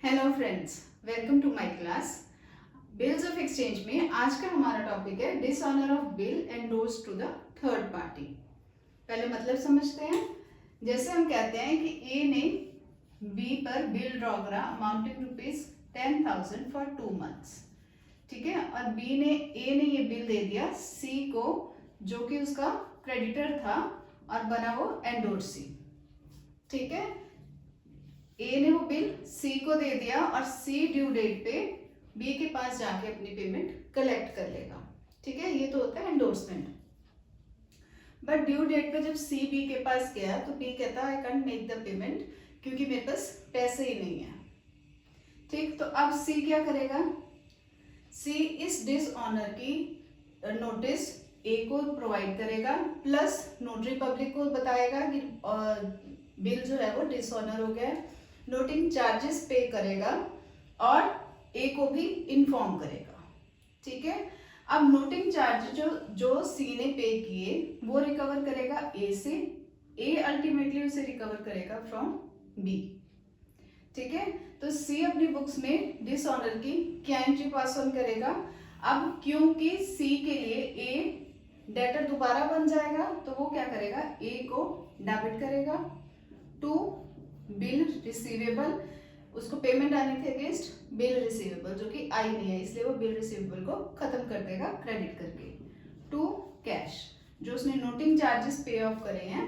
Hello friends, welcome to my class. Bills of exchange में आज का हमारा टॉपिक है dishonour of bill endorse to the third party. पहले मतलब समझते हैं। जैसे हम कहते हैं कि ए ने बी पर बिल ड्रॉ करा अमाउंटिंग ₹10,000 फॉर 2 मंथ्स, ठीक है। और बी ने ए ने ये बिल दे दिया सी को, जो कि उसका क्रेडिटर था, और बना वो एंडोर्सी, ठीक है। ए ने वो बिल सी को दे दिया और सी ड्यू डेट पे बी के पास जाके अपनी पेमेंट कलेक्ट कर लेगा, ठीक है। ये तो होता है एंडोर्समेंट। बट ड्यू डेट पे जब सी बी के पास गया तो बी कहता I can't make the payment क्योंकि मेरे पास पैसे ही नहीं है, ठीक। तो अब सी क्या करेगा? सी इस डिसऑनर की नोटिस ए को प्रोवाइड करेगा, प्लस नोटरी पब्लिक को बताएगा कि बिल जो है वो डिसऑनर हो गया है, नोटिंग चार्जेस पे करेगा और ए को भी इन्फॉर्म करेगा, ठीक है। अब नोटिंग चार्ज जो सी ने पे किए वो रिकवर करेगा ए से, ए अल्टीमेटली उसे रिकवर करेगा फ्रॉम बी, ठीक है। तो सी अपनी बुक्स में डिसऑनर की क्या एंट्री पास ऑन करेगा? अब क्योंकि सी के लिए ए डेटर दोबारा बन जाएगा तो वो क्या करेगा? ए को डेबिट करेगा टू बिल रिसीवेबल, उसको पेमेंट आने के अगेंस्ट बिल रिसीवेबल जो कि आई नहीं है, इसलिए वो बिल रिसीवेबल को खत्म कर देगा क्रेडिट करके, टू कैश जो उसने नोटिंग चार्जेस पे ऑफ करे हैं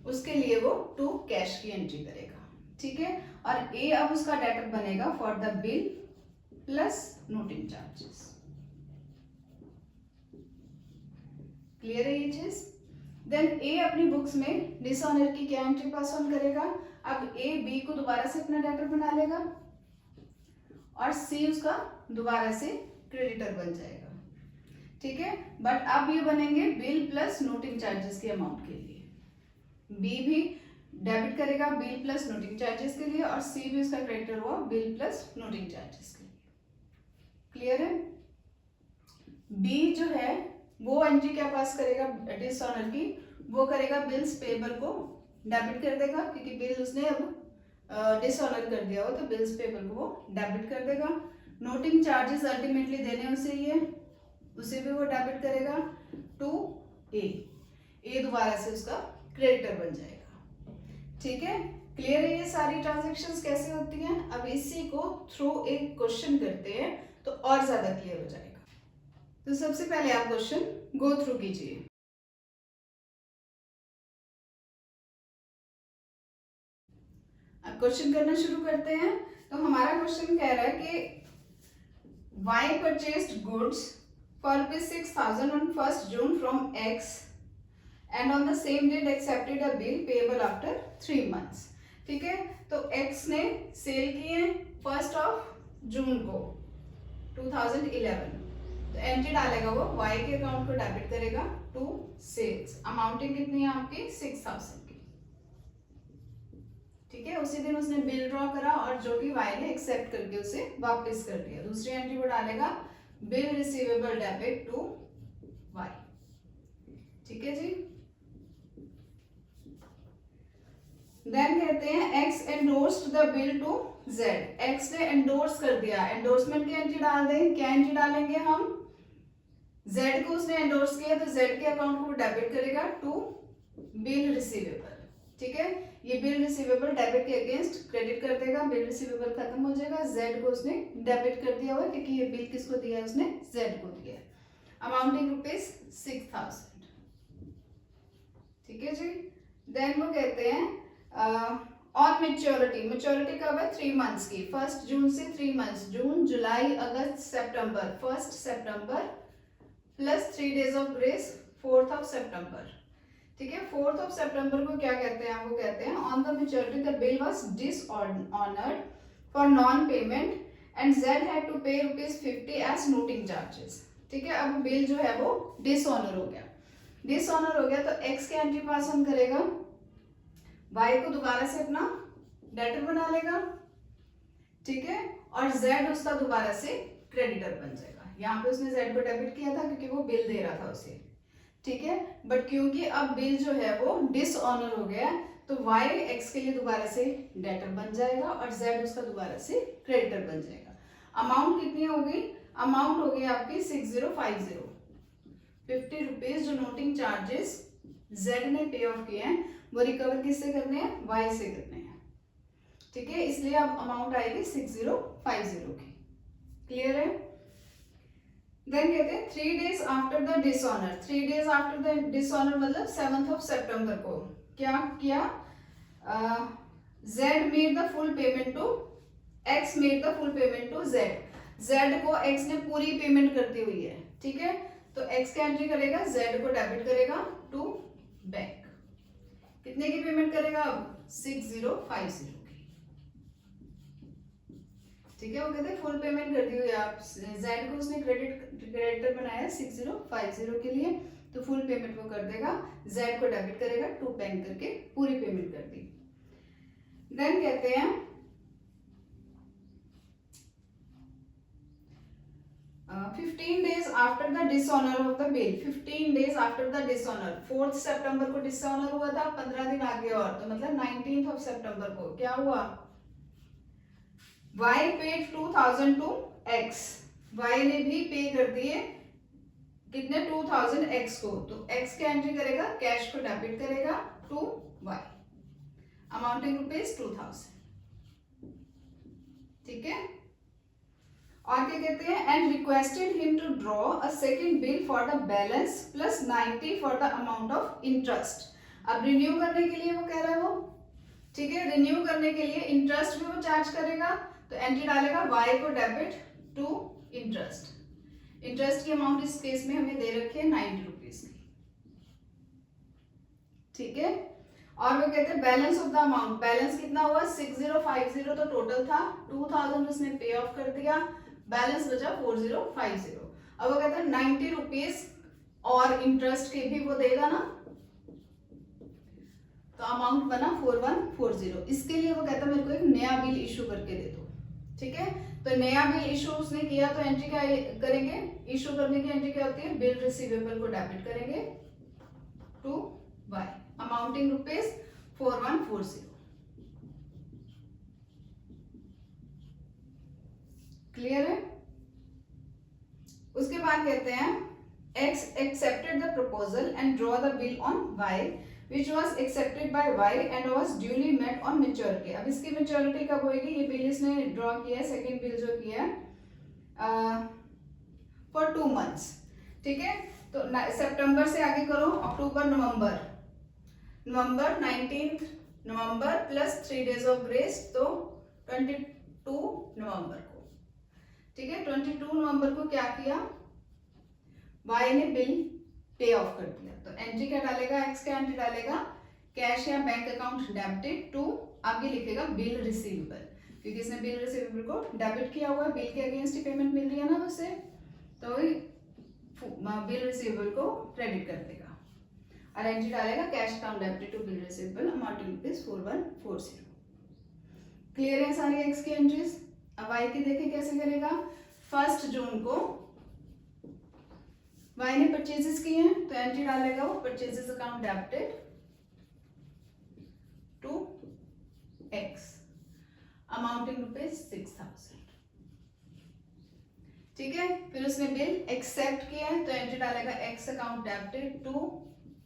उसके लिए वो टू कैश की एंट्री करेगा, ठीक है। और ए अब उसका डेटर बनेगा for the bill plus noting charges. Clear है ये चीज? देन ए अपनी बुक्स में डिसऑनर की क्या एंट्री पास ऑन करेगा? अब ए बी को दोबारा से अपना डेटर बना लेगा और सी उसका दोबारा से क्रेडिटर बन जाएगा, ठीक है। बट अब ये बनेंगे बिल प्लस नोटिंग चार्जेस के अमाउंट के लिए। बी भी डेबिट करेगा बिल प्लस नोटिंग चार्जेस के लिए और सी भी उसका क्रेडिटर हुआ बिल प्लस नोटिंग चार्जेस के लिए। क्लियर है? बी जो है वो एंट्री क्या पास करेगा डिसऑनर की? वो करेगा बिल्स पेबल को डेबिट कर देगा क्योंकि बिल उसने अब डिसऑनर कर दिया हो तो बिल्स पेबल को वो डेबिट कर देगा। नोटिंग चार्जेस अल्टीमेटली देने उसे ही है, उसे भी वो डेबिट करेगा टू ए दोबारा से उसका क्रेडिटर बन जाएगा, ठीक है। क्लियर है ये सारी ट्रांजेक्शन्स कैसे होती हैं? अब इसी को थ्रू एक क्वेश्चन करते हैं तो और ज्यादा क्लियर हो जाएगा। तो सबसे पहले आप क्वेश्चन गो थ्रू कीजिए। अब क्वेश्चन करना शुरू करते हैं। तो हमारा क्वेश्चन कह रहा है कि Y purchased goods for ₹6,000 on 1st June from X and on the same date accepted a bill payable after 3 months, ठीक है। तो X ने सेल किए 1st जून को 2011, तो एंट्री डालेगा वो Y के अकाउंट को डेबिट करेगा टू सेल्स, अमाउंटिंग कितनी है आपकी 6,000 की, ठीक है। उसी दिन उसने बिल ड्रॉ करा और जो कि Y ने एक्सेप्ट करके उसे वापस कर दिया। दूसरी एंट्री वो डालेगा bill receivable debit to Y, ठीक है जी। देन कहते हैं X endorsed the bill to Z, X ने एंडोर्स कर दिया, एंडोर्समेंट की एंट्री डाल दें। क्या एंट्री डालेंगे हम? Z को उसने एंडोर्स किया तो Z के अकाउंट को डेबिट करेगा टू बिल रिसीवेबल, ठीक है। ये बिल रिसीवेबल डेबिट के अगेंस्ट क्रेडिट कर देगा, बिल रिसीवेबल खत्म हो जाएगा। Z को उसने डेबिट कर दिया हुआ क्योंकि ये बिल किसको दिया है? उसने Z को दिया, अमाउंटिंग ₹6,000, ठीक है जी। देन वो कहते हैं ऑन मेच्योरिटी कब है? 3 मंथ्स की, 1st जून से 3 months, June July August September, 1st September plus 3 days of grace 4th सितंबर, ठीक है। 4th सितंबर को क्या कहते हैं? वो कहते हैं on the maturity the bill was dishonoured for non payment and Z had to pay ₹50 as noting charges, ठीक है। अब बिल जो है वो डिसऑनर हो गया, तो X के एंट्री पास ऑन करेगा, Y को दोबारा से अपना डेटर बना लेगा, ठीक है, और Z उसका दोबारा से क्रेडिटर बन जाएगा। यहाँ पे उसने Z को डेबिट किया था क्योंकि वो बिल दे रहा था उसे, ठीक है। बट क्योंकि अब बिल जो है वो डिसऑनर हो गया तो y x के लिए दोबारा से डेटर बन जाएगा और z उसका दोबारा से क्रेडिटर बन जाएगा। अमाउंट कितनी होगी? अमाउंट होगी आपकी 6050, 50 रुपीज जो नोटिंग चार्जेस z ने पे ऑफ किए हैं वो रिकवर किससे करने हैं? y से करने हैं। ठीक है, इसलिए अब अमाउंट आएगी 6050 की। क्लियर है? देन कहते हैं 3 days after the dishonour. 3 days after the dishonour मतलब 7 सितंबर को क्या किया? Z made the full payment to X made the full payment to Z। Z को X ने पूरी पेमेंट करती हुई है। ठीक है, तो X का एंट्री करेगा, Z को डेबिट करेगा टू बैंक। कितने की पेमेंट करेगा अब? 6050 की। ठीक है, वो कहते हैं फुल पेमेंट कर दी हुई आप Z को उसने क्रेडिटर बनाया 6050 के लिए, तो फुल पेमेंट वो कर देगा, Z को डेबिट करेगा टू बैंक करके पूरी पेमेंट कर दी। देन कहते हैं 15 days after the dishonour of the bill. 15 days after the dishonour, 4 सितंबर को डिसऑनर हुआ था, 15 दिन आगे और, तो मतलब 19 सितंबर को क्या हुआ? Y paid 2000 to X। Y ने भी पे कर दिए कितने? 2000 X को, तो X क्या एंट्री करेगा? कैश को डेबिट करेगा टू Y अमाउंटिंग रुपीज 2000। ठीक है, और क्या कहते हैं? And requested him to draw a second bill for the balance plus 90 for the amount of interest. अब रिन्यू करने के लिए वो कह रहा है वो, ठीक है, रिन्यू करने के लिए इंटरेस्ट भी वो चार्ज करेगा, तो एंट्री डालेगा Y को डेबिट टू इंटरेस्ट। इंटरेस्ट की अमाउंट इस केस में हमें दे रखी है 90 रुपीज की। ठीक है, और वो कहते हैं balance of the amount. Balance कितना हुआ? 6050 तो टोटल था, 2000 उसने पे ऑफ कर दिया, बैलेंस बचा 4050। अब वो कहते हैं 90 रुपीज और इंटरेस्ट के भी वो देगा ना, तो अमाउंट बना 4140। इसके लिए वो कहता है मेरे को एक नया बिल इशू करके दे दो। ठीक है, तो नया बिल इशू उसने किया, तो एंट्री क्या करेंगे? इशू करने की एंट्री क्या होती है? बिल रिसीवेबल को डेबिट करेंगे to Y amounting rupees 4140। Clear है? उसके बाद कहते हैं X accepted the proposal and draw the bill on Y which was accepted by Y and was duly met on maturity। अब इसकी मेच्योरिटी कब होगी? ये बिल इसने ड्रॉ किया है, सेकंड बिल जो किया है फॉर 2 months। ठीक है, तो सितंबर से आगे करो, अक्टूबर नवंबर, नवंबर 19 नवंबर प्लस 3 days ऑफ ग्रेस, तो 22 नवंबर को। ठीक है, 22 नवंबर को क्या किया? Y ने बिल पे ऑफ कर दिया, तो एंट्री क्या डालेगा? X का एंट्री डालेगा कैश या बैंक अकाउंट डेबिटेड टू, आगे लिखेगा बिल रिसीवेबल, क्योंकि इसने बिल रिसीवेबल को डेबिट किया हुआ है, बिल के अगेंस्ट ही पेमेंट मिल रही है ना उससे, तो बिल रिसीवेबल को क्रेडिट कर देगा और एंट्री डालेगा cash account debited to bill receivable amounting rupees 4140। Clear है सारी X की एंट्रीज? अब Y की देखें कैसे करेगा। 1 जून को Y ने परचेजेस किए हैं, तो एंट्री डालेगा वो purchases account debited to X amounting rupees 6000। ठीक है, फिर उसने बिल एक्सेप्ट किया है, तो एंट्री डालेगा X account debited to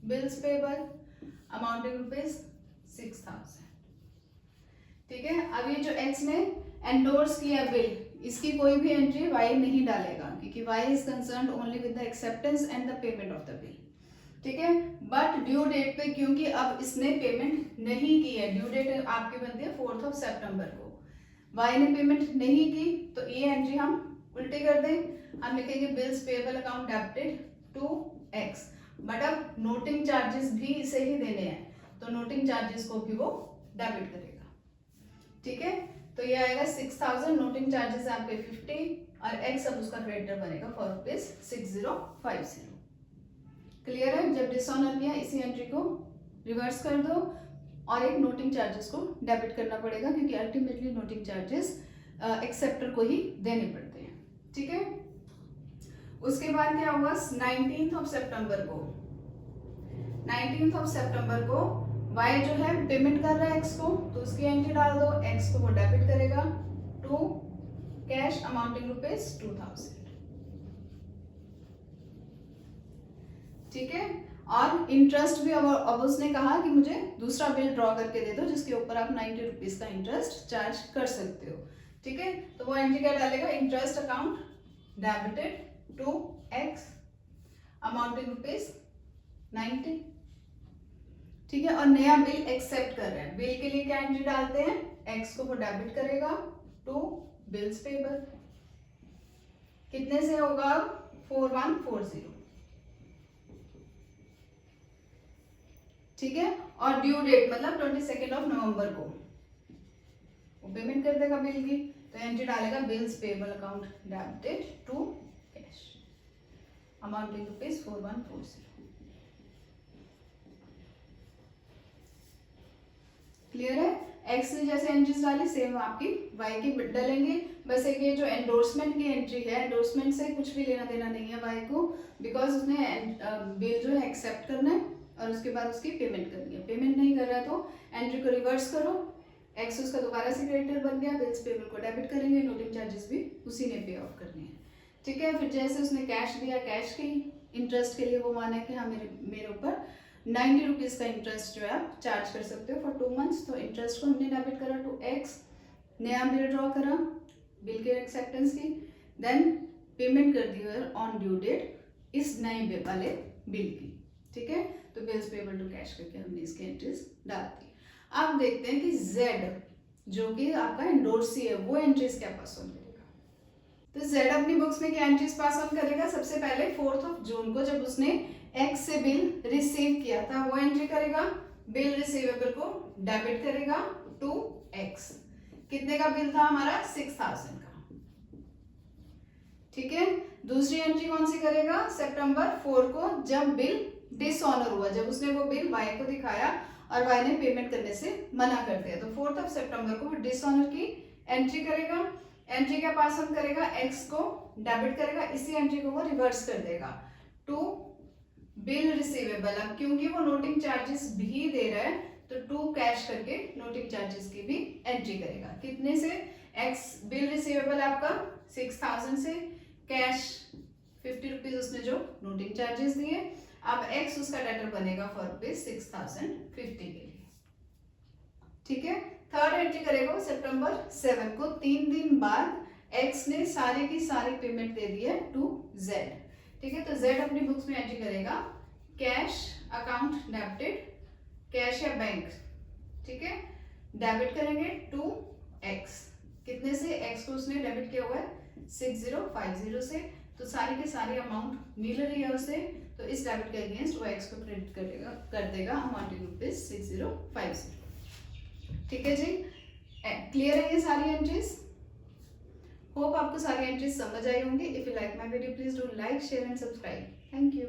bills payable amounting rupees 6000। ठीक है, अब ये जो X ने एंडोर्स किया बिल, इसकी कोई भी एंट्री Y नहीं डालेगा, क्योंकि Y is concerned only with the acceptance and the payment of the bill. ठीक है, बट ड्यू डेट पे क्योंकि अब इसने पेमेंट नहीं की है, ड्यू डेट आपकी बनती है 4 सितंबर को, Y ने पेमेंट नहीं की, तो ये एंट्री हम उल्टी कर दें, हम लिखेंगे bills payable account debited to X, but अब नोटिंग चार्जेस भी इसे ही देने हैं, तो नोटिंग चार्जेस को भी वो डेबिट करेगा। ठीक है, तो ये आएगा 6000, नोटिंग चार्जेस आपके 50 और X अब उसका क्रेडिटर बनेगा फॉर रुपीज 6050। क्लियर है? जब डिसऑनर किया इसी एंट्री को रिवर्स कर दो और एक नोटिंग चार्जेस को डेबिट करना पड़ेगा, क्योंकि अल्टीमेटली नोटिंग चार्जेस एक्सेप्टर को ही देने पड़ते हैं। ठीक है, उसके बाद क्या हुआ? 19 सितंबर को, 19 सितंबर को वाई जो है पेमेंट कर रहा है एक्स को, तो उसकी एंट्री डाल दो, एक्स को वो डेबिट करेगा टू कैश अमाउंटिंग ₹2000। ठीक है। और इंटरेस्ट भी अब उसने कहा कि मुझे दूसरा बिल ड्रॉ करके दे दो जिसके ऊपर आप ₹90 का इंटरेस्ट चार्ज कर सकते हो। ठीक है, तो वो एंट्री क्या डालेगा, interest account debited to x amounting ₹90। ठीक है, और नया बिल एक्सेप्ट कर रहे हैं, बिल के लिए क्या एंट्री डालते हैं, एक्स को वो डेबिट करेगा टू बिल्स पेबल, कितने से होगा, 4140। ठीक है, और ड्यू डेट मतलब 22 नवंबर को वो पेमेंट कर देगा बिल की, तो एंट्री डालेगा bills payable account debited to cash amounting ₹4140। Clear है। एक्स ने जैसे एंट्रीज डाली सेम आपकी वाई की डालेंगे, बस एक ये जो एंडोर्समेंट की एंट्री है, एंडोर्समेंट से कुछ भी लेना देना नहीं है वाई को, बिकॉज उसने बिल जो है एक्सेप्ट करना है और उसके बाद उसकी पेमेंट करनी है। पेमेंट नहीं कर रहा है तो एंट्री को रिवर्स करो, एक्स उसका दोबारा से क्रेडिटर बन गया, बिल्स पेबल को डेबिट करेंगे, नोटिंग चार्जेस भी उसी ने पे ऑफ करने हैं। ठीक है, फिर जैसे उसने कैश दिया, कैश की इंटरेस्ट के लिए वो माना कि हाँ मेरे ऊपर ₹90 का इंटरेस्ट जो है आप चार्ज कर सकते हो फॉर 2 मंथ्स, तो इंटरेस्ट को हमने डेबिट करा टू एक्स, नया बिल ड्रॉ करा बिल के एक्सेप्टेंस की, देन पेमेंट कर दी ऑन ड्यू डेट इस नए बिल वाले बिल की। ठीक है, तो बिल्स पेबल टू कैश करके हमने इसकी एंट्रीज डाल दी। अब देखते हैं कि जेड जो कि आपका एंडोर्सी है वो एंट्रीज क्या पास ऑन करेगा। तो जेड अपनी बुक्स में क्या एंट्रीज पास ऑन करेगा, सबसे पहले 4 जून को जब उसने एक्स से बिल रिसीव किया था वो एंट्री करेगा, बिल रिसीवेबल को डेबिट करेगा टू एक्स, कितने का बिल था हमारा 6000 का। ठीक है, दूसरी एंट्री कौन सी करेगा, सितंबर 4 को जब बिल डिसऑनर हुआ, जब उसने वो बिल वाई को दिखाया और वाई ने पेमेंट करने से मना कर दिया, तो 4 सितंबर को वो डिसऑनर की एंट्री करेगा। एंट्री क्या पास ऑन करेगा, एक्स को डेबिट करेगा, इसी एंट्री को वो रिवर्स कर देगा टू बिल रिसीवेबल। अब क्योंकि वो नोटिंग चार्जेस भी दे रहा है तो टू कैश करके नोटिंग चार्जेस की भी एंट्री करेगा, कितने से, एक्स बिल रिसीवेबल आपका 6000 से, कैश ₹50 उसने जो नोटिंग चार्जेस दिए, अब एक्स उसका डेटर बनेगा फॉर ₹6050 के लिए। ठीक है, थर्ड एंट्री करेगा सितंबर 7 को, 3 दिन बाद एक्स ने सारी की सारी पेमेंट दे दी है टू जेड। ठीक है, तो जेड अपनी बुक्स में एंट्री करेगा कैश अकाउंट डेबिटेड, कैश या बैंक, ठीक है, डेबिट करेंगे टू एक्स, कितने से, एक्स को उसने डेबिट किया हुआ है 6050 से, तो सारी के सारी अमाउंट मिल रही है उसे, तो इस डेबिट के अगेंस्ट वो एक्स को क्रेडिट कर देगा अमाउंटिंग ₹6050। ठीक है जी, क्लियर है ये सारी एंट्रीज। होप आपको सारी एंट्रीज समझ आई होंगी। If you like my video please do like share and subscribe. Thank you.